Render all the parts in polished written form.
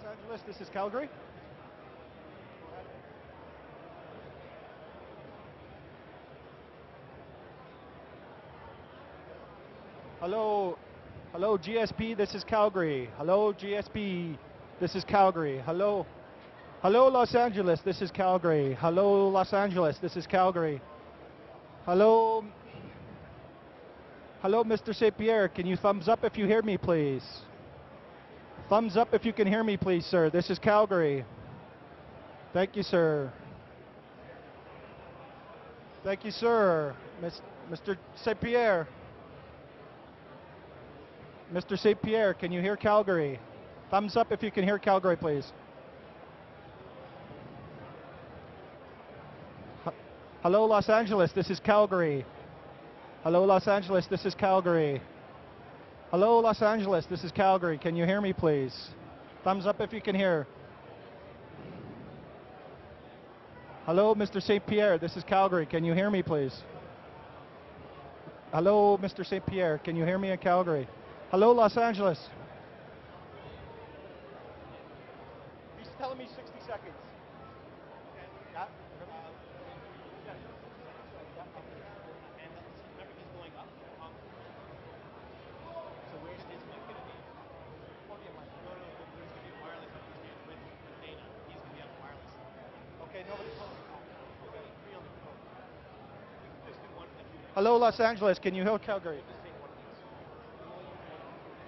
Los Angeles, this is Calgary. Hello, hello GSP, this is Calgary. Hello GSP, this is Calgary. Hello, hello Los Angeles, this is Calgary. Hello Los Angeles, this is Calgary. Hello, hello Mr. St. Pierre, can you thumbs up if you hear me please? Thumbs up if you can hear me please, sir. This is Calgary. Thank you, sir. Thank you, sir. Mr. St. Pierre. Mr. St. Pierre, can you hear Calgary? Thumbs up if you can hear Calgary, please. Hello, Los Angeles, this is Calgary. Hello, Los Angeles, this is Calgary. Hello, Los Angeles, this is Calgary. Can you hear me, please? Thumbs up if you can hear. Hello, Mr. St. Pierre, this is Calgary. Can you hear me, please? Hello, Mr. St. Pierre, can you hear me in Calgary? Hello, Los Angeles. He's telling me 60 seconds. Okay. Yeah. And remember, he's going up. So where's his mic going to be? Podium mic. No, he's going to be wireless up here with Dana. He's going to be on wireless. Okay, nobody's calling. Okay, three on the phone. We can just do one for the Q&A. Hello, Los Angeles. Can you hear Calgary? Just take one of these.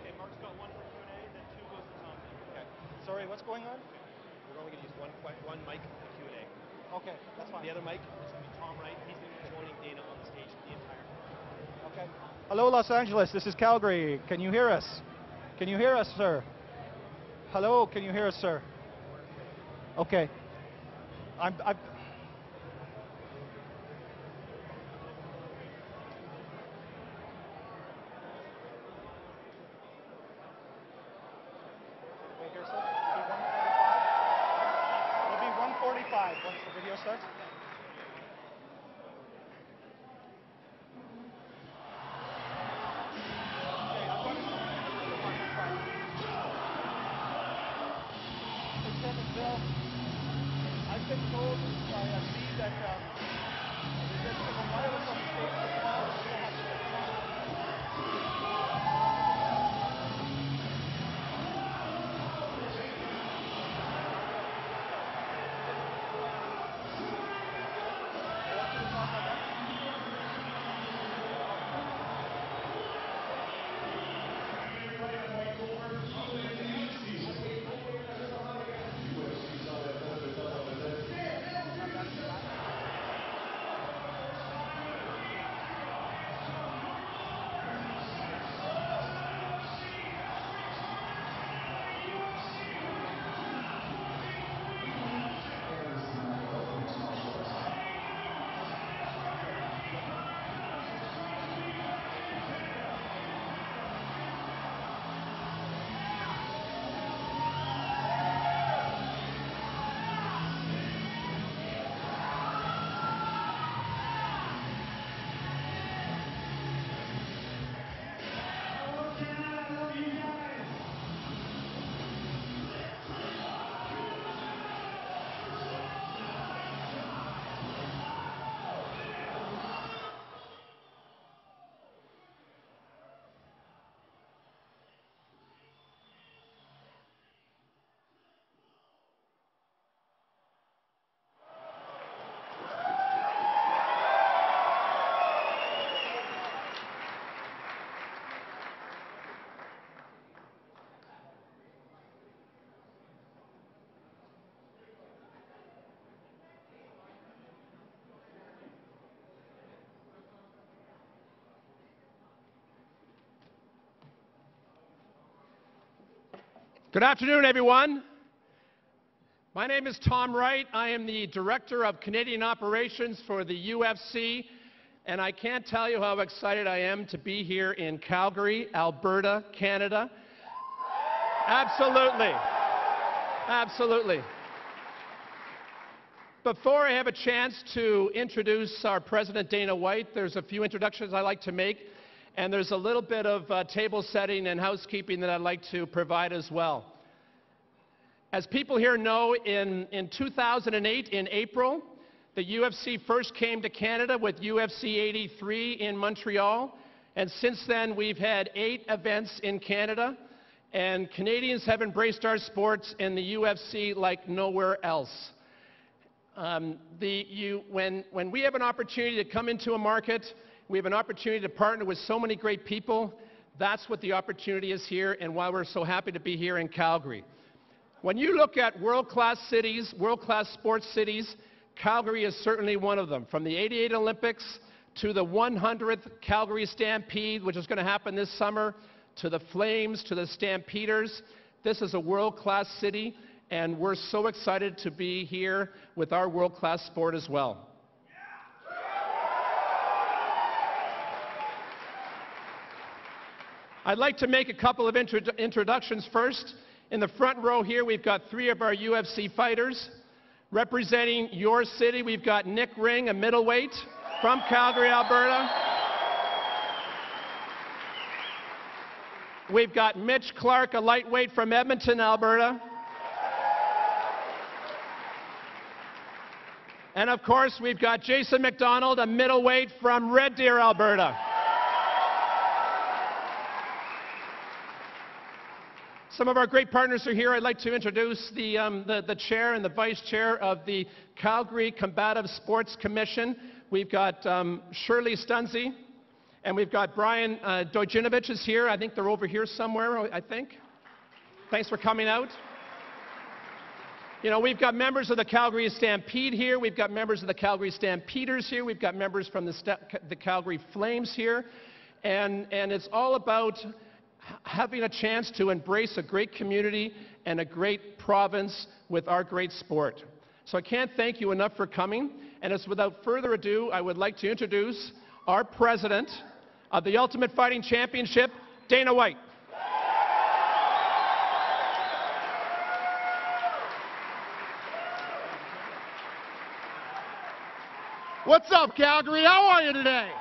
Okay, Mark's got one for Q&A, then two goes to Tom. Okay. Sorry, what's going on? We're only going to use one mic for the Q&A. Okay, that's fine. The other mic is going to be Tom Wright. He's going to be joining Dana on the stage for the entire time. Okay. Hello, Los Angeles. This is Calgary. Can you hear us? Can you hear us, sir? Hello, can you hear us, sir? Okay. I'm wait here, sir. It'll be 1:45 once the video starts. I've been told by Steve that there's a wireless on the stage as well. We don't have to get it on. Good afternoon, everyone. My name is Tom Wright. I am the Director of Canadian Operations for the UFC, and I can't tell you how excited I am to be here in Calgary, Alberta, Canada. Absolutely. Absolutely. Before I have a chance to introduce our President Dana White, there's a few introductions I'd like to make. And there's a little bit of table setting and housekeeping that I'd like to provide as well. As people here know, in 2008, in April, the UFC first came to Canada with UFC 83 in Montreal. And since then, we've had 8 events in Canada. And Canadians have embraced our sports and the UFC like nowhere else. When we have an opportunity to come into a market, we have an opportunity to partner with so many great people. That's what the opportunity is here and why we're so happy to be here in Calgary. When you look at world-class cities, world-class sports cities, Calgary is certainly one of them. From the '88 Olympics to the 100th Calgary Stampede, which is going to happen this summer, to the Flames, to the Stampeders. This is a world-class city, and we're so excited to be here with our world-class sport as well. I'd like to make a couple of introductions first. In the front row here, we've got 3 of our UFC fighters. Representing your city, we've got Nick Ring, a middleweight from Calgary, Alberta. We've got Mitch Clark, a lightweight from Edmonton, Alberta. And of course, we've got Jason McDonald, a middleweight from Red Deer, Alberta. Some of our great partners are here. I'd like to introduce the chair and the vice chair of the Calgary Combative Sports Commission. We've got Shirley Stunzi, and we've got Brian Dojinovic is here. I think they're over here somewhere, I think. Thanks for coming out. You know, we've got members of the Calgary Stampede here. We've got members of the Calgary Stampeders here. We've got members from the Calgary Flames here. And it's all about having a chance to embrace a great community and a great province with our great sport. So I can't thank you enough for coming. And as without further ado, I would like to introduce our president of the Ultimate Fighting Championship, Dana White. What's up, Calgary? How are you today?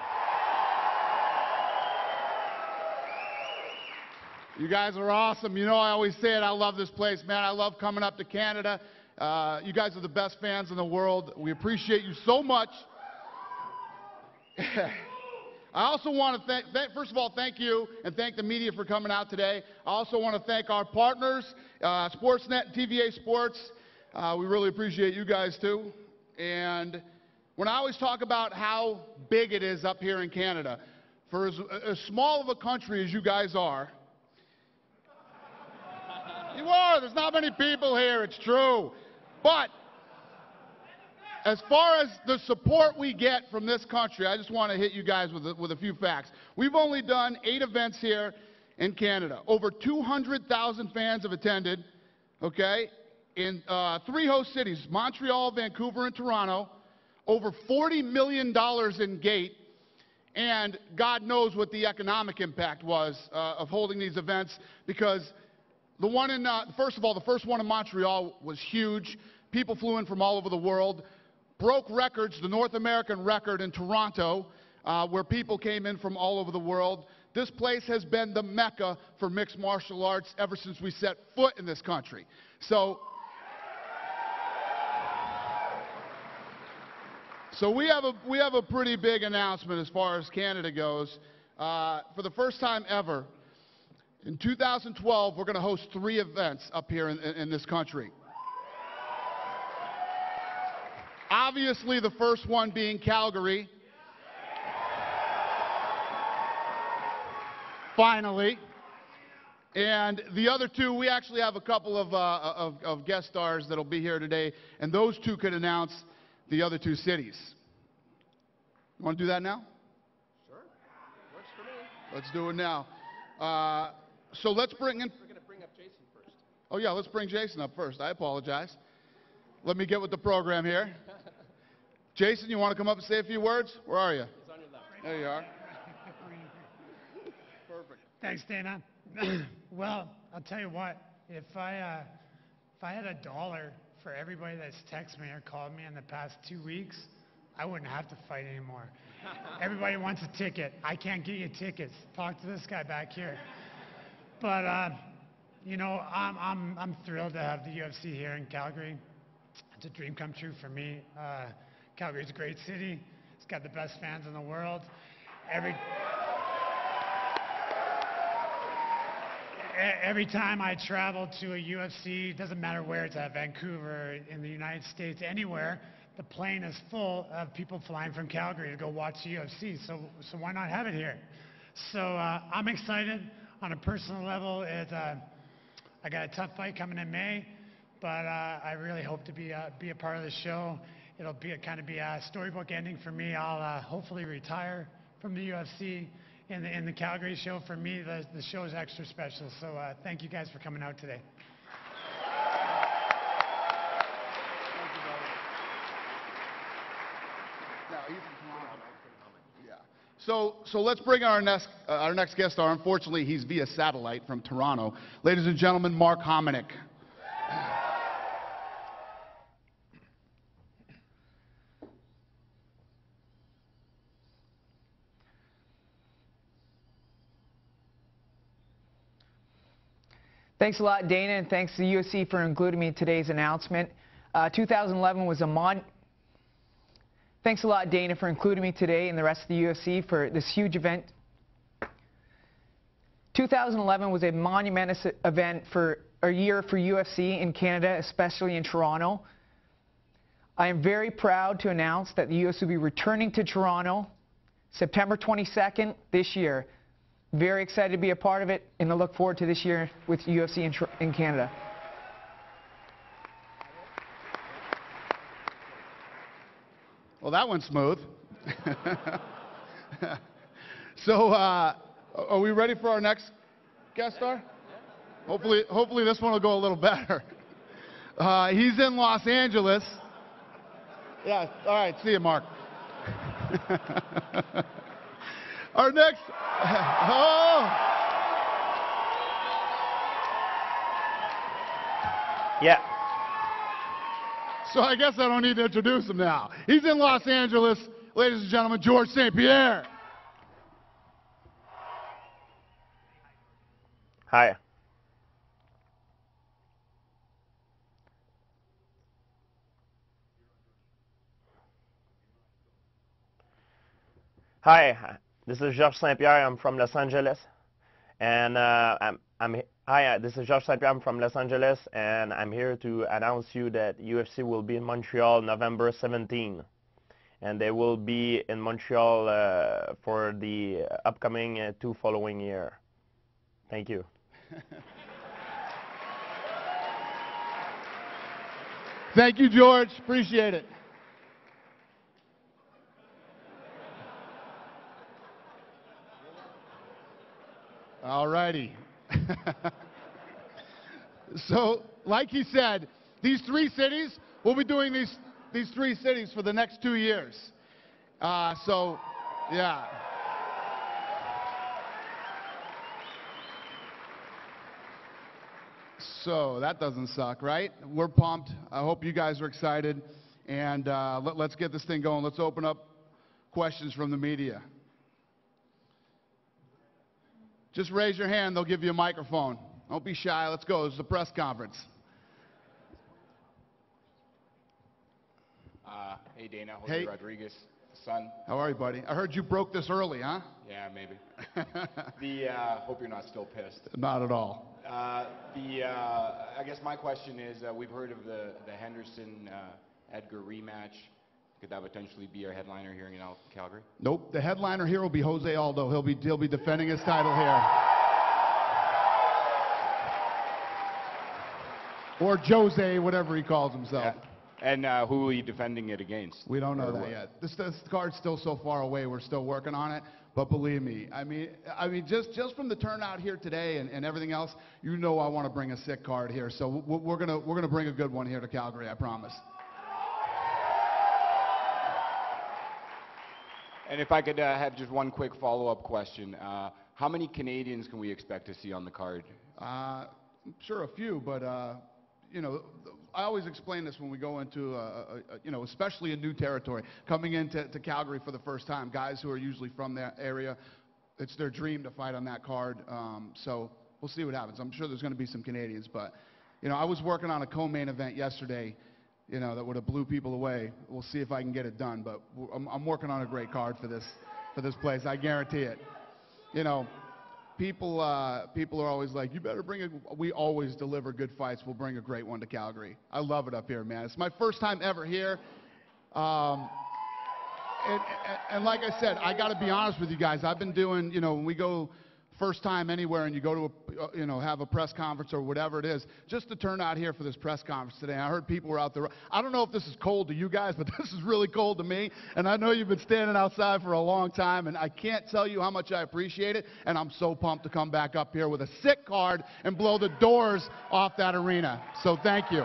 You guys are awesome. You know, I always say it, I love this place, man. I love coming up to Canada. You guys are the best fans in the world. We appreciate you so much. I also want to first of all, thank you and thank the media for coming out today. I also want to thank our partners, Sportsnet, TVA Sports. We really appreciate you guys too. And when I always talk about how big it is up here in Canada, for as small of a country as you guys are, you are, there's not many people here, it's true. But as far as the support we get from this country, I just want to hit you guys with a few facts. We've only done 8 events here in Canada. Over 200,000 fans have attended, okay, in 3 host cities, Montreal, Vancouver, and Toronto. Over $40 million in gate, and God knows what the economic impact was of holding these events, because the one in, first of all, the first one in Montreal was huge. People flew in from all over the world, broke records, the North American record in Toronto, where people came in from all over the world. This place has been the mecca for mixed martial arts ever since we set foot in this country. So we have a pretty big announcement as far as Canada goes. For the first time ever, in 2012, we're going to host 3 events up here in this country. Obviously, the first one being Calgary. Finally. And the other 2, we actually have a couple of guest stars that'll be here today, and those 2 could announce the other 2 cities. You want to do that now? Sure. Works for me. Let's do it now. So let's bring in... We're going to bring up Jason first. Oh, yeah, let's bring Jason up first. I apologize. Let me get with the program here. Jason, you want to come up and say a few words? Where are you? He's on your left. There you are. Perfect. Thanks, Dana. Well, I'll tell you what. If I had $1 for everybody that's texted me or called me in the past 2 weeks, I wouldn't have to fight anymore. Everybody wants a ticket. I can't get you tickets. Talk to this guy back here. But You know, I'm thrilled to have the UFC here in Calgary. It's a dream come true for me. Calgary's a great city. It's got the best fans in the world. Every time I travel to a UFC, it doesn't matter where it's at, Vancouver, in the United States, anywhere, the plane is full of people flying from Calgary to go watch the UFC. So why not have it here? So I'm excited on a personal level. I got a tough fight coming in May, but I really hope to be a part of the show. It'll be a storybook ending for me. I'll hopefully retire from the UFC. In the Calgary show, for me, the show is extra special. So thank you guys for coming out today. Yeah. So let's bring our next guest star. Unfortunately, he's via satellite from Toronto. Ladies and gentlemen, Mark Hominick. Thanks a lot, Dana, and thanks to the UFC for including me in today's announcement. 2011 was a Thanks a lot, Dana, for including me today and the rest of the UFC for this huge event. 2011 was a monumentous event for a year for UFC in Canada, especially in Toronto. I am very proud to announce that the UFC will be returning to Toronto September 22nd this year. Very excited to be a part of it, and I look forward to this year with UFC in Canada. Well, that went smooth. So, are we ready for our next guest star? Hopefully this one will go a little better. He's in Los Angeles. Yeah, all right, see you, Mark. Our next, Yeah. So I guess I don't need to introduce him now. He's in Los Angeles, ladies and gentlemen, George St. Pierre. Hi. Hi, this is Georges St-Pierre. I'm from Los Angeles, and this is Georges St-Pierre. I'm from Los Angeles, and I'm here to announce you that UFC will be in Montreal November 17, and they will be in Montreal for the upcoming 2 following year. Thank you. Thank you, George. Appreciate it. All righty. So, like he said, these 3 cities, we'll be doing these 3 cities for the next 2 years. So, yeah. So, that doesn't suck, right? We're pumped. I hope you guys are excited. And let's get this thing going. Let's open up questions from the media. Just raise your hand, they'll give you a microphone. Don't be shy, let's go. This is a press conference. Hey Dana, Jose Hey. Rodriguez, son. How are you, buddy? I heard you broke this early, huh? Yeah, maybe. Hope you're not still pissed. Not at all. I guess my question is, we've heard of the Henderson Edgar rematch. Could that potentially be our headliner here in Calgary? Nope, the headliner here will be Jose Aldo. He'll be defending his title here. Or Jose, whatever he calls himself. Yeah. And who are you defending it against? We don't know Or that what? yet. This card's still so far away. We're still working on it. But believe me, I mean, just from the turnout here today and everything else, you know I want to bring a sick card here. So we're gonna bring a good one here to Calgary. I promise. And if I could have just one quick follow-up question. How many Canadians can we expect to see on the card? Sure, a few, but you know, I always explain this when we go into, you know, especially a new territory, coming into Calgary for the first time. Guys who are usually from that area, it's their dream to fight on that card. So, we'll see what happens. I'm sure there's going to be some Canadians, but, you know, I was working on a co-main event yesterday, you know, that would have blew people away. We'll see if I can get it done, but I'm working on a great card for this place. I guarantee it. You know, people are always like, you better bring it. We always deliver good fights. We'll bring a great one to Calgary. I love it up here, man. It's my first time ever here. And like I said, I got to be honest with you guys. I've been doing, you know, when we go first time anywhere and you go to a, you know, have a press conference or whatever it is, just to turn out here for this press conference today. I heard people were out there. I don't know if this is cold to you guys, but this is really cold to me. And I know you've been standing outside for a long time, and I can't tell you how much I appreciate it. And I'm so pumped to come back up here with a sick card and blow the doors off that arena. So thank you.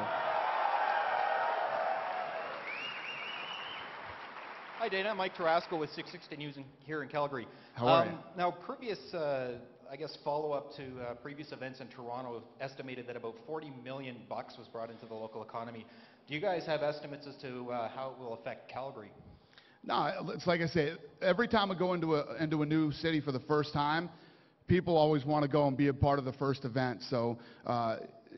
Hi, Dana. Mike Tarasco with 660 News here in Calgary. How are you? Now, previous, I guess, follow-up to previous events in Toronto estimated that about $40 million was brought into the local economy. Do you guys have estimates as to how it will affect Calgary? No, it's like I say, every time I go into a new city for the first time, people always want to go and be a part of the first event. So,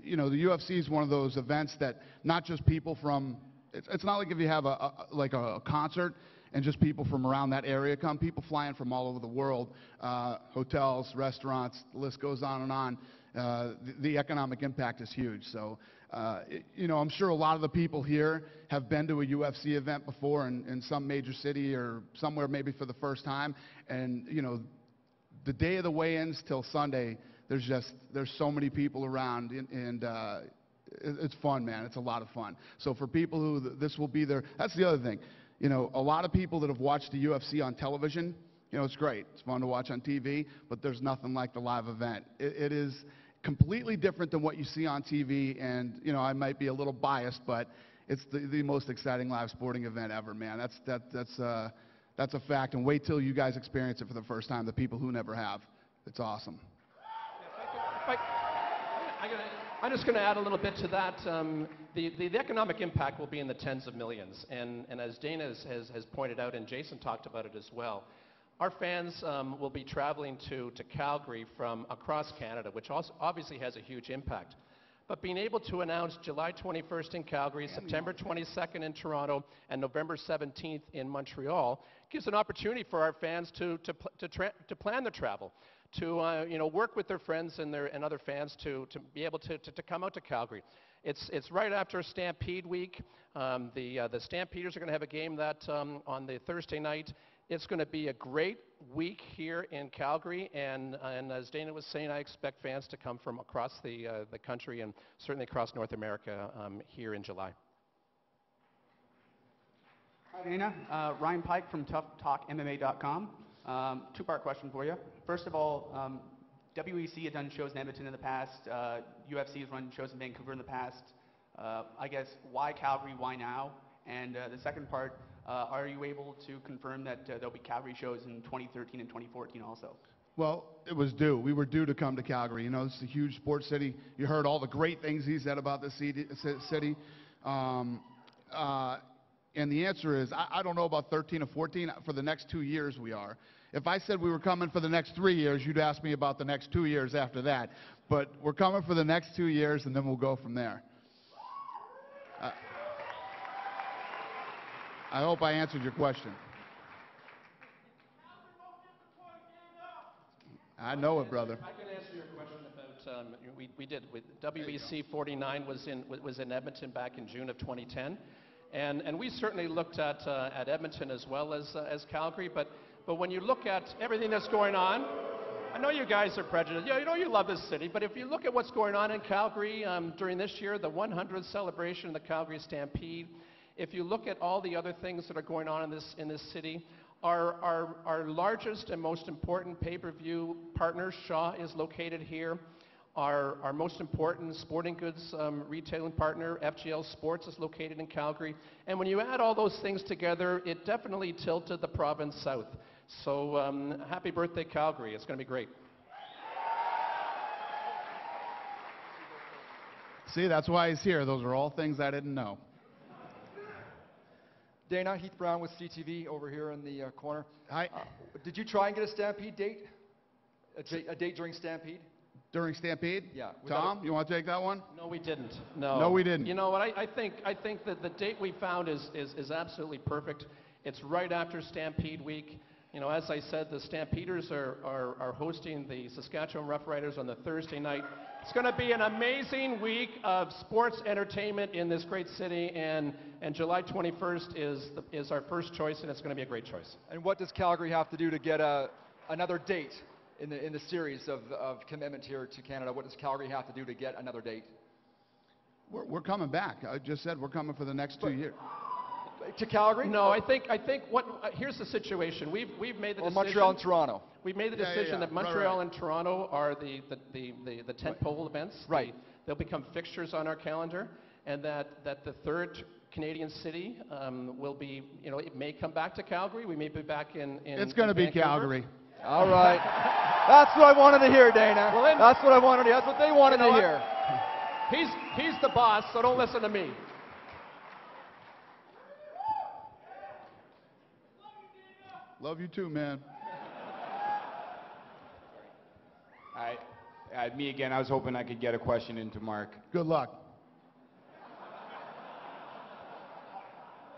you know, the UFC is one of those events that not just people from, it's not like if you have a concert and just people from around that area come. People flying from all over the world, hotels, restaurants, the list goes on and on. The economic impact is huge. So, you know, I'm sure a lot of the people here have been to a UFC event before in some major city or somewhere maybe for the first time. And, you know, the day of the weigh-ins till Sunday, there's so many people around, and it's fun, man. It's a lot of fun. So for people who this will be their, that's the other thing. You know, a lot of people that have watched the UFC on television, you know, it's great. It's fun to watch on TV, but there's nothing like the live event. It is completely different than what you see on TV, and, you know, I might be a little biased, but it's the most exciting live sporting event ever, man. That's a fact, and wait till you guys experience it for the first time, the people who never have. It's awesome. I'm just going to add a little bit to that. The economic impact will be in the tens of millions. And as Dana has pointed out, and Jason talked about it as well, our fans will be traveling to Calgary from across Canada, which also obviously has a huge impact. But being able to announce July 21st in Calgary, September 22nd in Toronto, and November 17th in Montreal gives an opportunity for our fans to plan their travel, to you know, work with their friends and other fans to be able to come out to Calgary. It's right after Stampede Week. The Stampeders are going to have a game that on the Thursday night. It's going to be a great week here in Calgary, and as Dana was saying, I expect fans to come from across the country and certainly across North America here in July. Hi, Dana. Ryan Pike from ToughTalkMMA.com. Two-part question for you. First of all, WEC had done shows in Edmonton in the past. UFC has run shows in Vancouver in the past. I guess, why Calgary, why now? And the second part, are you able to confirm that there'll be Calgary shows in 2013 and 2014 also? Well, it was due. We were due to come to Calgary. You know, this is a huge sports city. You heard all the great things he said about the city. And the answer is, I don't know about 13 or 14. For the next 2 years, we are. If I said we were coming for the next 3 years, you'd ask me about the next 2 years after that. But we're coming for the next 2 years, and then we'll go from there. I hope I answered your question. I know it, brother. I can answer your question about, we did, with WEC 49 was in Edmonton back in June of 2010. And we certainly looked at Edmonton as well as Calgary, but when you look at everything that's going on, I know you guys are prejudiced. Yeah, you know you love this city, but if you look at what's going on in Calgary during this year, the 100th celebration of the Calgary Stampede, if you look at all the other things that are going on in this city, our largest and most important pay-per-view partner, Shaw, is located here. Our most important sporting goods retailing partner, FGL Sports, is located in Calgary. And when you add all those things together, it definitely tilted the province south. So happy birthday, Calgary. It's going to be great. See, that's why he's here. Those are all things I didn't know. Dana, Heath Brown with CTV over here in the corner. Hi. Did you try and get a Stampede date? A date during Stampede? During Stampede? Yeah. Tom, you want to take that one? No, we didn't. No. No, we didn't. You know what? I think that the date we found is absolutely perfect. It's right after Stampede Week. You know, as I said, the Stampeders are hosting the Saskatchewan Roughriders on the Thursday night. It's going to be an amazing week of sports entertainment in this great city, and July 21st is our first choice, and it's going to be a great choice. And what does Calgary have to do to get another date in the series of commitment here to Canada? What does Calgary have to do to get another date? We're coming back. I just said we're coming for the next 2 years. To Calgary? No, I think what here's the situation. We've made the decision. Montreal and Toronto. We've made the decision that Montreal and Toronto are the tentpole events. Right. They'll become fixtures on our calendar, and that the third Canadian city will be, you know, it may come back to Calgary. We may be back in It's going to be Vancouver. Calgary. All right. That's what I wanted to hear, Dana. Well, then, that's what I wanted to hear. That's what they wanted to hear. He's the boss, so don't listen to me. Love you too, man. Me again. I was hoping I could get a question into Mark. Good luck.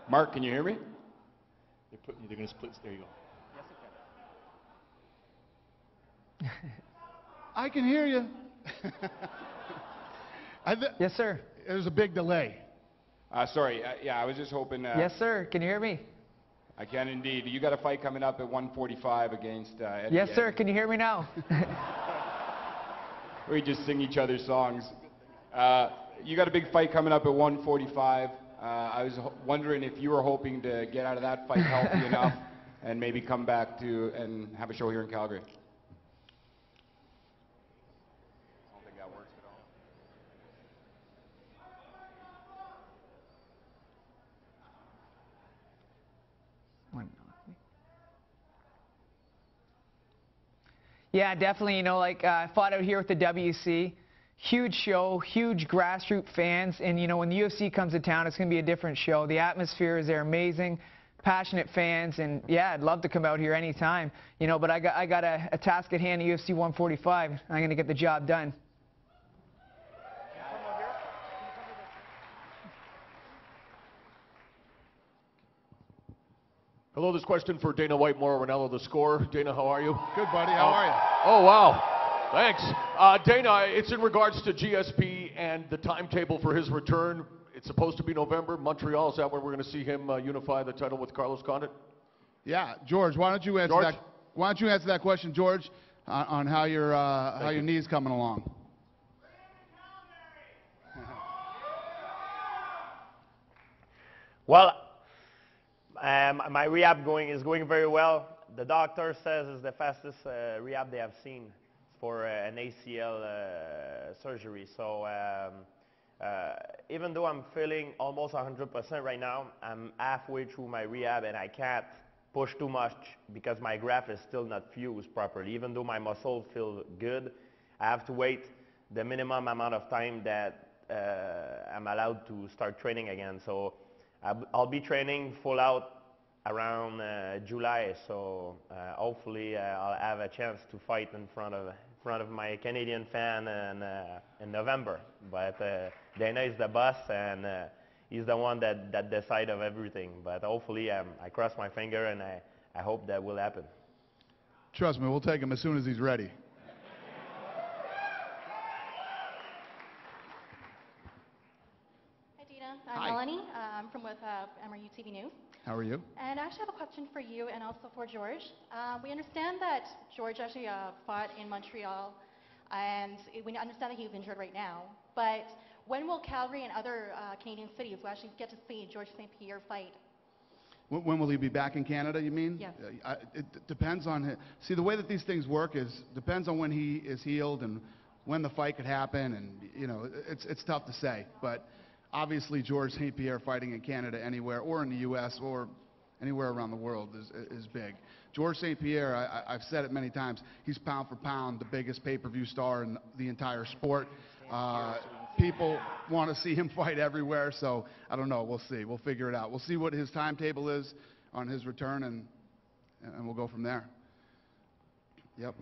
Mark, can you hear me? They're going to split. There you go. I can hear you. Yes, sir. There's a big delay. Sorry. Yeah, I was just hoping. Yes, sir. Can you hear me? I can indeed. You got a fight coming up at 145 against Eddie. Yes, sir. Can you hear me now? We just sing each other's songs. You got a big fight coming up at 145. I was wondering if you were hoping to get out of that fight healthy enough and maybe come back to and have a show here in Calgary. I don't think that works at all. Yeah, definitely. You know, like I fought out here with the WC. Huge show, huge grassroots fans, and you know, when the UFC comes to town, it's going to be a different show. The atmosphere is there, amazing, passionate fans, and yeah, I'd love to come out here anytime. You know, but I got a task at hand at UFC 145. I'm going to get the job done. Hello, this question for Dana White, Mauro Ranallo, The Score. Dana, how are you? Good, buddy. How are you? Oh, wow. Thanks. Dana, it's in regards to GSP and the timetable for his return. It's supposed to be November. Montreal, is that where we're going to see him unify the title with Carlos Condit? Yeah, George, why don't you answer that? Why don't you answer that question, George, on how your knee's coming along? Well, my rehab is going very well. The doctor says it's the fastest rehab they have seen for an ACL surgery. So even though I'm feeling almost 100% right now, I'm halfway through my rehab and I can't push too much because my graft is still not fused properly. Even though my muscle feels good, I have to wait the minimum amount of time that I'm allowed to start training again. So I'll be training full out around July, so hopefully I'll have a chance to fight in front of my Canadian fan in November. But Dana is the boss, and he's the one that decides of everything. But hopefully I cross my finger, and I hope that will happen. Trust me, we'll take him as soon as he's ready. Hi, Dina. I'm Melanie. I'm from MRU TV News. How are you? And I actually have a question for you and also for George. We understand that George actually fought in Montreal, and we understand that he's injured right now. But when will Calgary and other Canadian cities will actually get to see George St. Pierre fight? When will he be back in Canada, you mean? Yes. It depends on see, the way that these things work depends on when he is healed and when the fight could happen, and you know, it's tough to say. But obviously, George St. Pierre fighting in Canada anywhere, or in the U.S., or anywhere around the world is big. George St. Pierre, I've said it many times, he's pound for pound the biggest pay-per-view star in the entire sport. People want to see him fight everywhere, so I don't know. We'll see. We'll figure it out. We'll see what his timetable is on his return, and we'll go from there. Yep.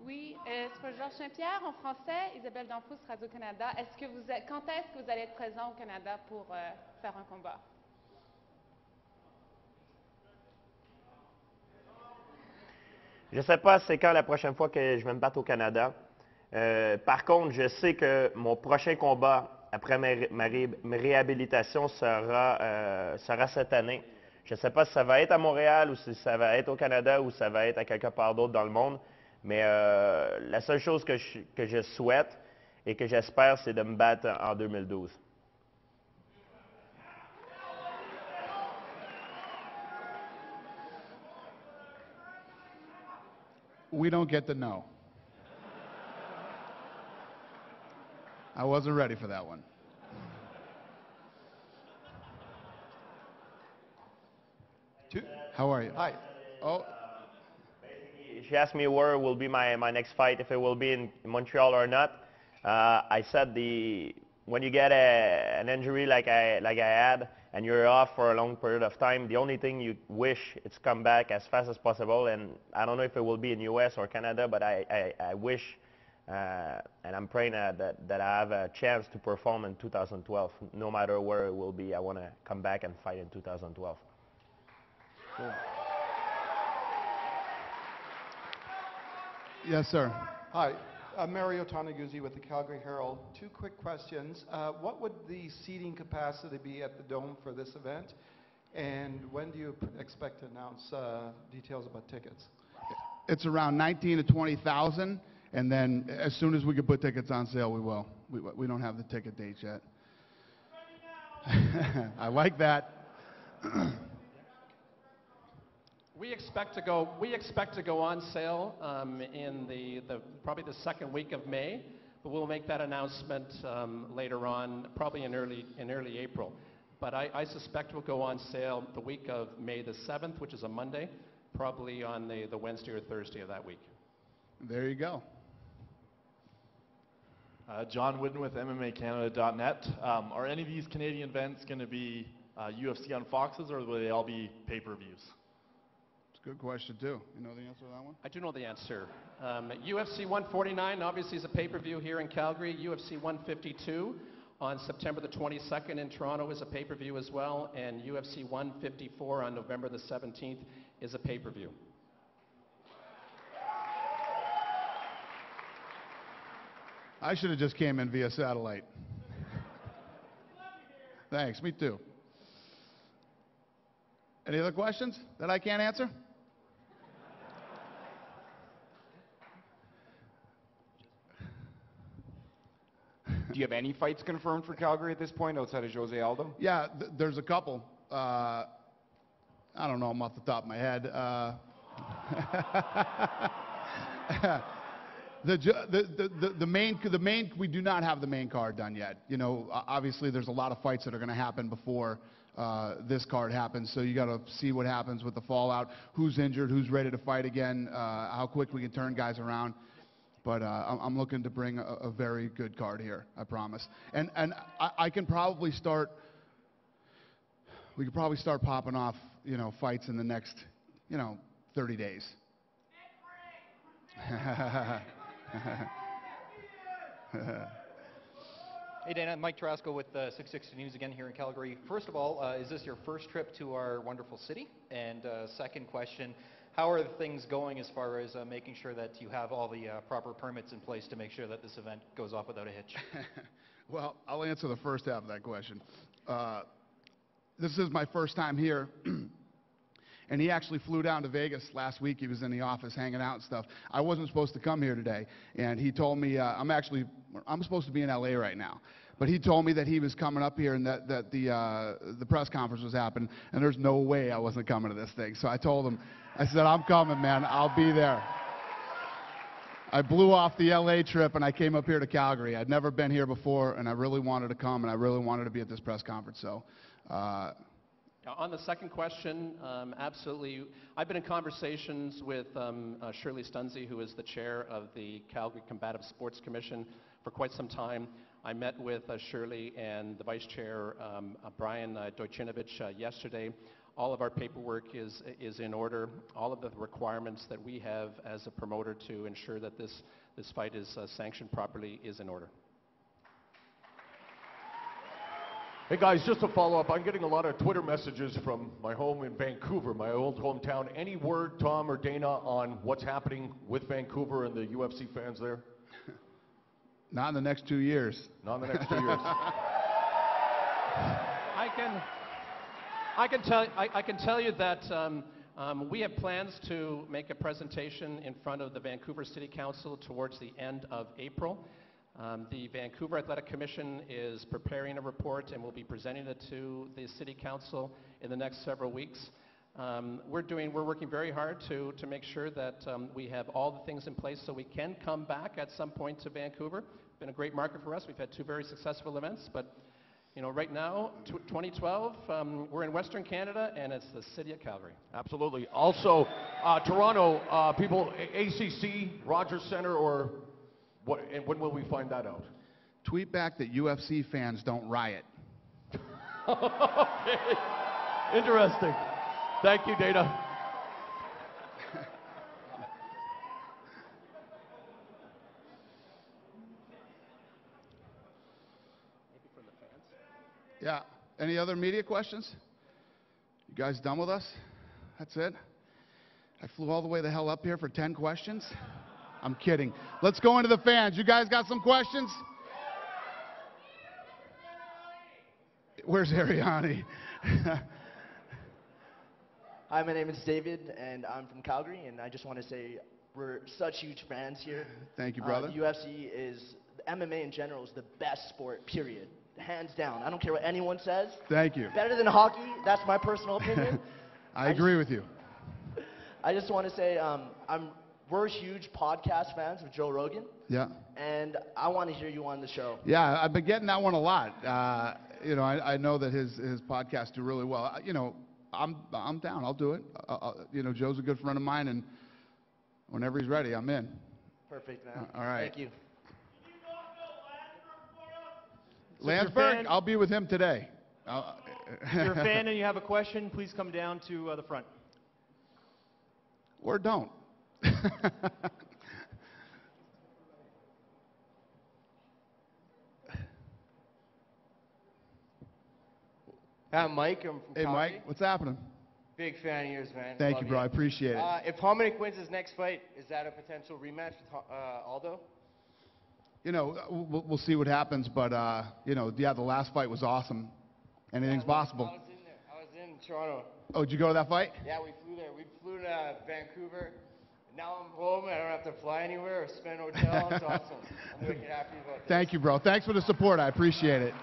Oui, c'est pour Georges Saint-Pierre en français, Isabelle Danfous, Radio-Canada. Quand est-ce que vous allez être présent au Canada pour faire un combat? Je ne sais pas c'est quand la prochaine fois que je vais me battre au Canada. Par contre, je sais que mon prochain combat après ma réhabilitation sera cette année. Je ne sais pas si ça va être à Montréal ou si ça va être au Canada ou ça va être à quelque part d'autre dans le monde. Mais la seule chose que je souhaite et que j'espère, c'est de me battre en 2012. We don't get the no. I wasn't ready for that one. How are you? Hi. Oh. She asked me where will be my next fight, if it will be in Montreal or not. I said when you get an injury like I had and you're off for a long period of time, the only thing you wish is come back as fast as possible. And I don't know if it will be in US or Canada, but I wish and I'm praying that I have a chance to perform in 2012. No matter where it will be, I want to come back and fight in 2012. Cool. Yes, sir. Hi, I'm Mario Tanaguzzi with the Calgary Herald. Two quick questions. What would the seating capacity be at the Dome for this event? And when do you expect to announce details about tickets? It's around 19 to 20,000, and then as soon as we can put tickets on sale, we will. We don't have the ticket dates yet. I like that. We expect to go on sale in probably the second week of May, but we'll make that announcement later on, probably in early April. But I suspect we'll go on sale the week of May the 7th, which is a Monday, probably on the Wednesday or Thursday of that week. There you go. John Whitten with MMACanada.net. Are any of these Canadian events going to be UFC on Foxes, or will they all be pay-per-views? Good question, too. You know the answer to that one? I do know the answer. UFC 149 obviously is a pay-per-view here in Calgary. UFC 152 on September the 22nd in Toronto is a pay-per-view as well. And UFC 154 on November the 17th is a pay-per-view. I should have just came in via satellite. Thanks, me too. Any other questions that I can't answer? Do you have any fights confirmed for Calgary at this point outside of Jose Aldo? Yeah, there's a couple. I don't know them off the top of my head. The main, we do not have the main card done yet. You know, obviously there's a lot of fights that are going to happen before this card happens, so you got to see what happens with the fallout, who's injured, who's ready to fight again, how quick we can turn guys around. But I'm looking to bring a very good card here, I promise. And I can probably start, we could probably start popping off, you know, fights in the next, 30 days. Hey Dana, Mike Tarasco with 660 News again here in Calgary. First of all, is this your first trip to our wonderful city? And second question, how are things going as far as making sure that you have all the proper permits in place to make sure that this event goes off without a hitch? Well, I'll answer the first half of that question. This is my first time here. And he actually flew down to Vegas last week. He was in the office hanging out and stuff. I wasn't supposed to come here today. And he told me, I'm supposed to be in LA right now. But he told me that he was coming up here and that the press conference was happening. And there's no way I wasn't coming to this thing. So I told him, I said, I'm coming, man. I'll be there. I blew off the LA trip and I came up here to Calgary. I'd never been here before and I really wanted to come and I really wanted to be at this press conference. So, on the second question, absolutely. I've been in conversations with Shirley Stunzi, who is the chair of the Calgary Combative Sports Commission, for quite some time. I met with Shirley and the Vice Chair, Brian Dojcinovich, yesterday. All of our paperwork is in order. All of the requirements that we have as a promoter to ensure that this fight is sanctioned properly is in order. Hey guys, just to follow up, I'm getting a lot of Twitter messages from my home in Vancouver, my old hometown. Any word, Tom or Dana, on what's happening with Vancouver and the UFC fans there? Not in the next 2 years. Not in the next 2 years. I can tell you that we have plans to make a presentation in front of the Vancouver City Council towards the end of April. The Vancouver Athletic Commission is preparing a report and will be presenting it to the City Council in the next several weeks. We're working very hard to make sure that we have all the things in place so we can come back at some point to Vancouver. It's been a great market for us. We've had 2 very successful events, but you know, right now, 2012, we're in Western Canada, and it's the city of Calgary. Absolutely. Also, Toronto, people, ACC, Rogers Centre, or what? And when will we find that out? Tweet back that UFC fans don't riot. Okay. Interesting. Thank you, Dana. Yeah. Any other media questions? You guys done with us? That's it? I flew all the way the hell up here for 10 questions? I'm kidding. Let's go into the fans. You guys got some questions? Where's Ariani? Hi, my name is David, and I'm from Calgary, and I just want to say we're such huge fans here. Thank you, brother. The UFC is, MMA in general is the best sport, period. Hands down. I don't care what anyone says. Thank you. Better than hockey. That's my personal opinion. I agree with you. I just want to say we're huge podcast fans of Joe Rogan. Yeah. And I want to hear you on the show. Yeah, I've been getting that one a lot. You know, I know that his podcasts do really well. You know, I'm down. I'll do it. You know, Joe's a good friend of mine, and whenever he's ready, I'm in. Perfect, man. All right. Thank you. Landsberg, I'll be with him today. If you're a fan and you have a question, please come down to the front. Or don't. I'm Mike. I'm from Hey, Calgary. Mike, what's happening? Big fan of yours, man. Thank Love you, bro. I appreciate it. If Hominick wins his next fight, is that a potential rematch with Aldo? You know, we'll see what happens, but, you know, yeah, the last fight was awesome. Anything's possible. I was in there. I was in Toronto. Oh, did you go to that fight? Yeah, we flew there. We flew to Vancouver. Now I'm home. I don't have to fly anywhere or spend hotel. It's awesome. I'm wicked happy about this. Thank you, bro. Thanks for the support. I appreciate it.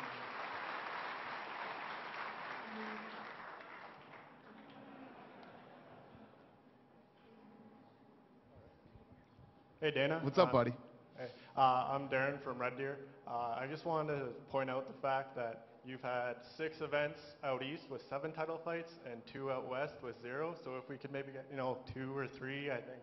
Hey, Dana. What's up, buddy? Hey, I'm Darren from Red Deer. I just wanted to point out the fact that you've had 6 events out east with 7 title fights and 2 out west with 0. So if we could maybe get, you know, 2 or 3, I think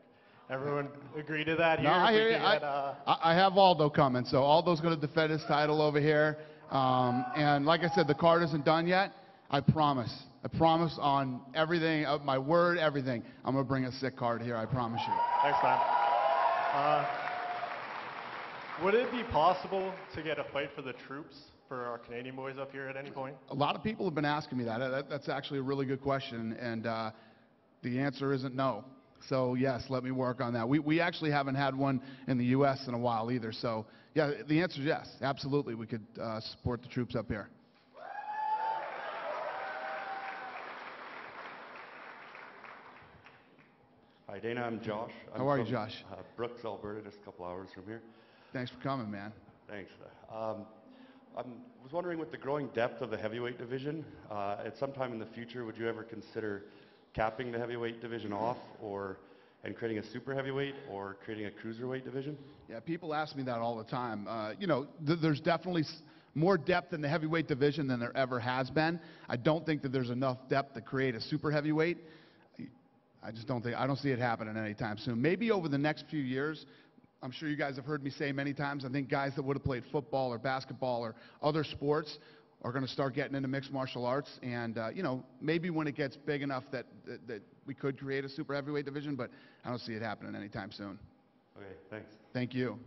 everyone agree to that here. No, I hear you. Get, I have Aldo coming, so Aldo's going to defend his title over here. And like I said, the card isn't done yet. I promise. I promise on everything, my word, everything. I'm going to bring a sick card here. I promise you. Thanks, man. Would it be possible to get a fight for the troops for our Canadian boys up here at any point? A lot of people have been asking me that. That's actually a really good question, and the answer isn't no. So yes, let me work on that. We actually haven't had one in the U.S. in a while either. So yeah, the answer is yes, absolutely. We could support the troops up here. Hi, Dana. I'm Josh. How are you, Josh? Brooks, Alberta, just a couple hours from here. Thanks for coming, man. Thanks. I was wondering, with the growing depth of the heavyweight division, at some time in the future, would you ever consider capping the heavyweight division off, and creating a super heavyweight, or creating a cruiserweight division? Yeah, people ask me that all the time. You know, there's definitely more depth in the heavyweight division than there ever has been. I don't think that there's enough depth to create a super heavyweight. I don't see it happening anytime soon. Maybe over the next few years, I'm sure you guys have heard me say many times, I think guys that would have played football or basketball or other sports are going to start getting into mixed martial arts. And, maybe when it gets big enough that we could create a super heavyweight division, but I don't see it happening anytime soon. Okay, thanks. Thank you.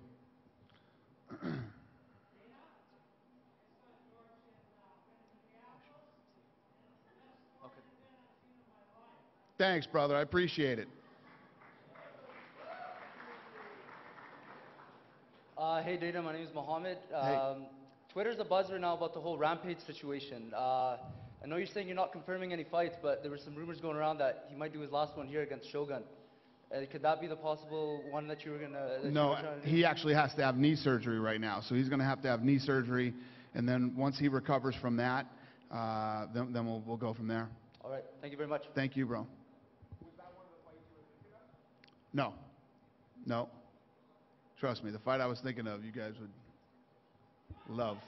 Thanks, brother. I appreciate it. Hey, Dana. My name is Mohammed. Hey. Twitter's a buzz right now about the whole Rampage situation. I know you're saying you're not confirming any fights, but there were some rumors going around that he might do his last one here against Shogun. Could that be the possible one that you were going to... No, he actually has to have knee surgery right now. So he's going to have knee surgery. And then once he recovers from that, then we'll go from there. All right. Thank you very much. Thank you, bro. No. No. Trust me, the fight I was thinking of, you guys would love.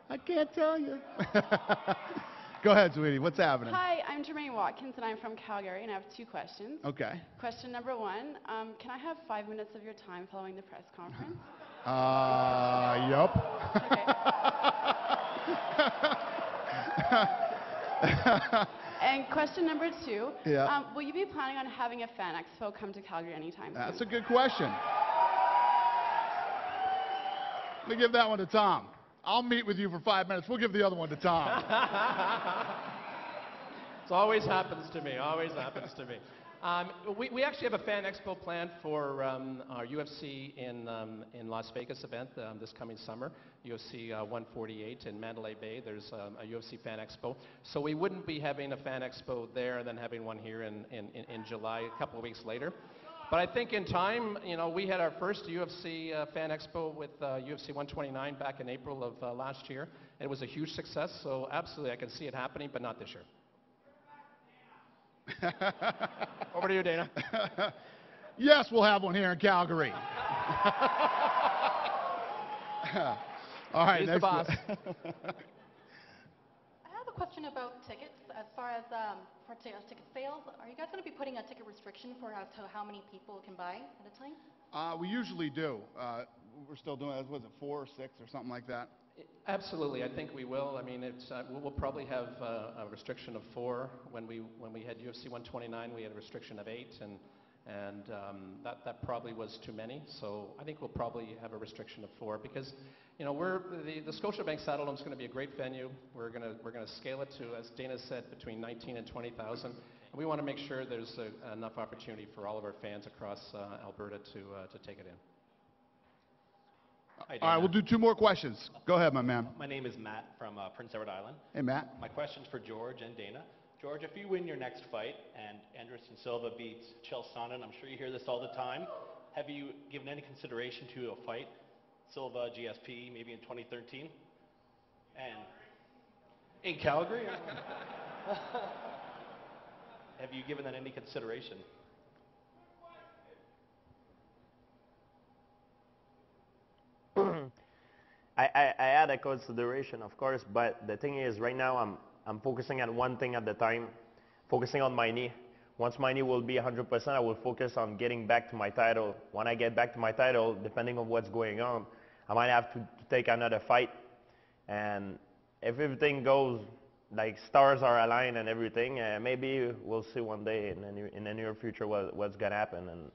I can't tell you. Go ahead, sweetie. What's happening? Hi, I'm Jermaine Watkins, and I'm from Calgary, and I have 2 questions. Okay. Question number 1, can I have 5 minutes of your time following the press conference? Yup. And question number 2, Yeah. will you be planning on having a fan expo come to Calgary anytime soon? That's a good question. Let me give that one to Tom. I'll meet with you for 5 minutes. We'll give the other one to Tom. It always happens to me, always happens to me. We actually have a fan expo planned for our UFC in Las Vegas event this coming summer, UFC 148 in Mandalay Bay. There's a UFC fan expo. So we wouldn't be having a fan expo there and then having one here in July, a couple of weeks later. But I think in time, we had our first UFC fan expo with UFC 129 back in April of last year. It was a huge success, so absolutely I can see it happening, but not this year. Over to you, Dana. Yes, we'll have one here in Calgary. All right, He's next the boss. I have a question about tickets. As far as for ticket sales, are you guys going to be putting a ticket restriction for as to how many people can buy at a time? We usually do. We're still doing, was it 4 or 6 or something like that? Absolutely, I think we will. I mean, we'll probably have a restriction of 4. When we had UFC 129, we had a restriction of 8, and that probably was too many. So I think we'll probably have a restriction of 4 because, the Scotiabank Saddledome is going to be a great venue. We're going to scale it to, as Dana said, between 19 and 20,000. And we want to make sure there's enough opportunity for all of our fans across Alberta to take it in. Hi, All right, we'll do 2 more questions. Go ahead, my man. My name is Matt from Prince Edward Island. Hey, Matt. My question's for George and Dana. George, if you win your next fight and Anderson Silva beats Chael Sonnen, I'm sure you hear this all the time. Have you given any consideration to a fight, Silva, GSP, maybe in 2013? And in Calgary? Have you given that any consideration? I had a consideration, of course, but the thing is, right now I'm focusing on one thing at the time, focusing on my knee. Once my knee will be 100%, I will focus on getting back to my title. When I get back to my title, depending on what's going on, I might have to take another fight. And if everything goes like stars are aligned and everything, maybe we'll see one day in the near future what's gonna happen. And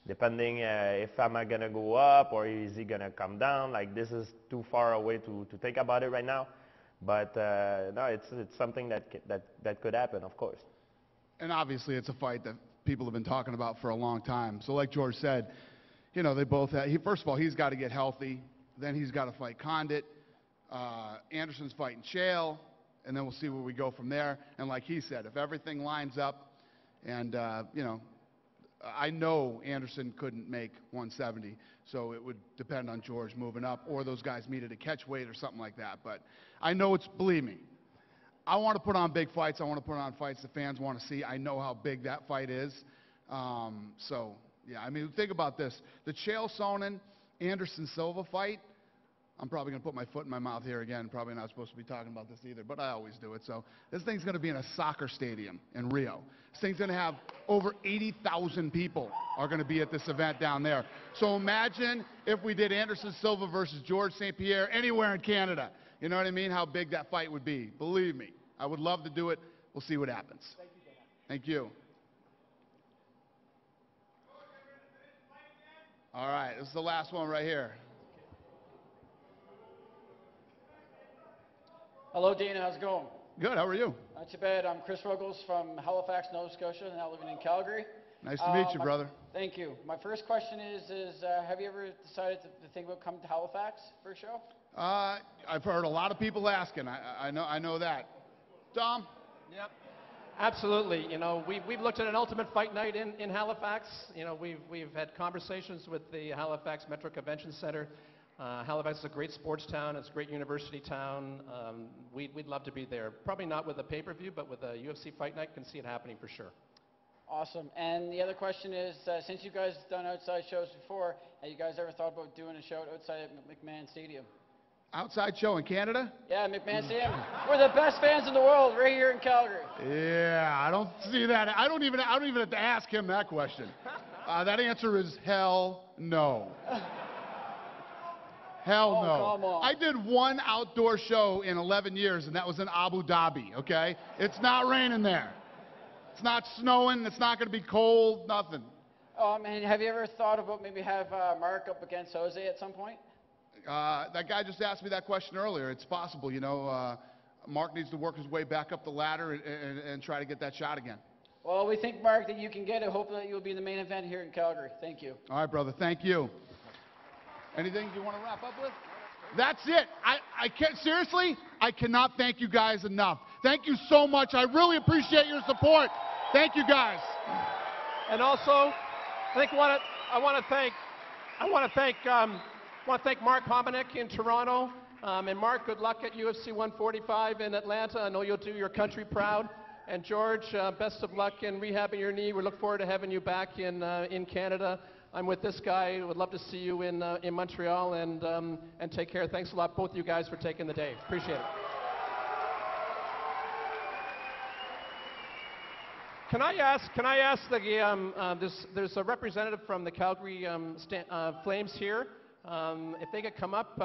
depending if I'm gonna go up or is he gonna come down, like this is too far away to think about it right now. But no, it's something that could happen, of course. And obviously it's a fight that people have been talking about for a long time. So like George said, they both have, first of all, he's got to get healthy. Then he's got to fight Condit. Anderson's fighting Chael. And then we'll see where we go from there. And like he said, if everything lines up and, I know Anderson couldn't make 170, so it would depend on George moving up, or those guys meet at a catch weight or something like that. But I know believe me, I want to put on big fights. I want to put on fights the fans want to see. I know how big that fight is. So, yeah, I mean, think about this. The Chael Sonnen, Anderson Silva fight I'm probably going to put my foot in my mouth here again. Probably not supposed to be talking about this either, but I always do it. So this thing's going to be in a soccer stadium in Rio. This thing's going to have over 80,000 people are going to be at this event down there. So imagine if we did Anderson Silva versus George St. Pierre anywhere in Canada. You know what I mean? How big that fight would be. Believe me, I would love to do it. We'll see what happens. Thank you. All right, this is the last one right here. Hello, Dana. How's it going? Good. How are you? Not too bad. I'm Chris Ruggles from Halifax, Nova Scotia, now living in Calgary. Nice to meet you, brother. Thank you. My first question is have you ever decided to think about coming to Halifax for a show? I've heard a lot of people asking. I know that. Dom? Yep. Absolutely. You know, we've looked at an ultimate fight night in Halifax. You know, we've had conversations with the Halifax Metro Convention Center. Halifax is a great sports town. It's a great university town. We'd love to be there. Probably not with a pay-per-view, but with a UFC fight night, can see it happening for sure. Awesome. And the other question is, since you guys have done outside shows before, have you guys ever thought about doing a show outside at McMahon Stadium? Outside show in Canada? Yeah, McMahon Stadium. We're the best fans in the world right here in Calgary. Yeah, I don't see that. I don't even have to ask him that question. That answer is hell no. Hell no. Come on. I did one outdoor show in 11 years, and that was in Abu Dhabi, okay? It's not raining there. It's not snowing. It's not going to be cold. Nothing. And have you ever thought about maybe have Mark up against Jose at some point? That guy just asked me that question earlier. It's possible, you know. Mark needs to work his way back up the ladder and try to get that shot again. Well, we think, Mark, that you can get it. Hope that you'll be in the main event here in Calgary. Thank you. All right, brother. Thank you. Anything you want to wrap up with? That's it. I can't, seriously, I cannot thank you guys enough. Thank you so much. I really appreciate your support. Thank you, guys. And also, I want to thank Mark Hominick in Toronto. And Mark, good luck at UFC 145 in Atlanta. I know you'll do your country proud. And George, best of luck in rehabbing your knee. We look forward to having you back in Canada. I'm with this guy. Would love to see you in Montreal, and take care. Thanks a lot, both of you guys, for taking the day. Appreciate it. Can I ask there's a representative from the Calgary Flames here. If they could come up.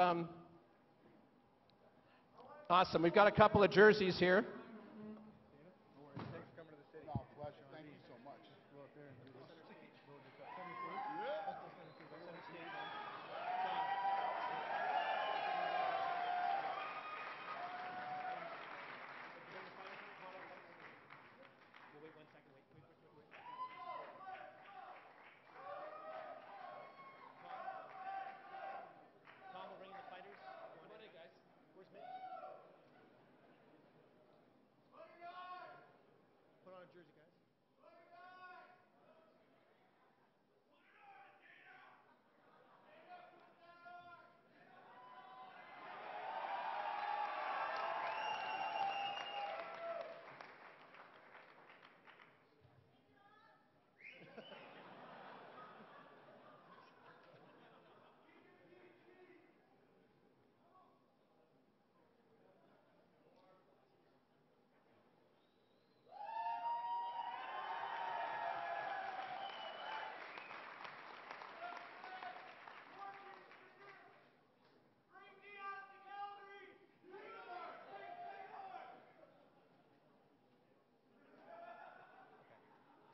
Awesome. We've got a couple of jerseys here.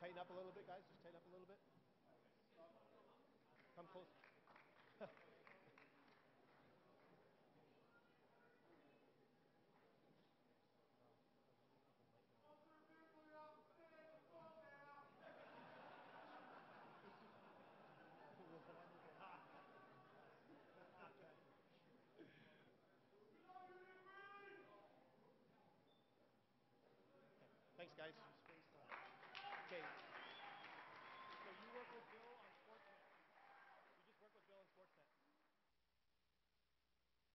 Tighten up a little bit, guys. Just tighten up a little bit. Come close. Thanks, guys.